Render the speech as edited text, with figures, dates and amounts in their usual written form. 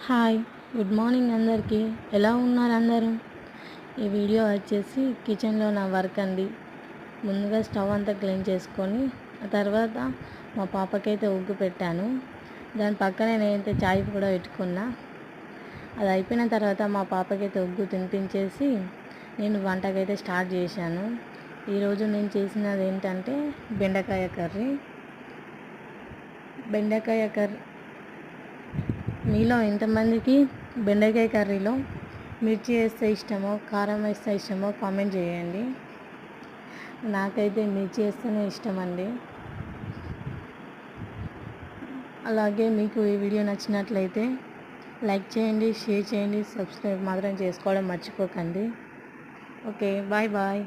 Hi, good morning అందరికీ. ఎలా ఉన్నారు అందరూ? ఈ వీడియో వచ్చేసి కిచెన్లో నా వర్క్ అండి. ముందుగా స్టవ్ అంతా క్లీన్ చేసుకొని ఆ తర్వాత మా పాపకైతే ఉగ్గు పెట్టాను. దాని పక్కనే నేనైతే చాయ్ కూడా పెట్టుకున్నా. అది అయిపోయిన తర్వాత మా పాపకైతే ఉగ్గు తినిపించేసి నేను వంటకైతే స్టార్ట్ చేశాను. ఈరోజు నేను చేసినది ఏంటంటే బెండకాయ కర్రీ. మీలో ఎంతమందికి బెండకాయ కర్రీలో మిర్చి వేస్తే ఇష్టమో కారం వేస్తే ఇష్టమో కామెంట్ చేయండి. నాకైతే మిర్చి వేస్తేనే ఇష్టం అండి. అలాగే మీకు ఈ వీడియో నచ్చినట్లయితే లైక్ చేయండి, షేర్ చేయండి, సబ్స్క్రైబ్ మాత్రం చేసుకోవడం మర్చిపోకండి. Okay, bye bye.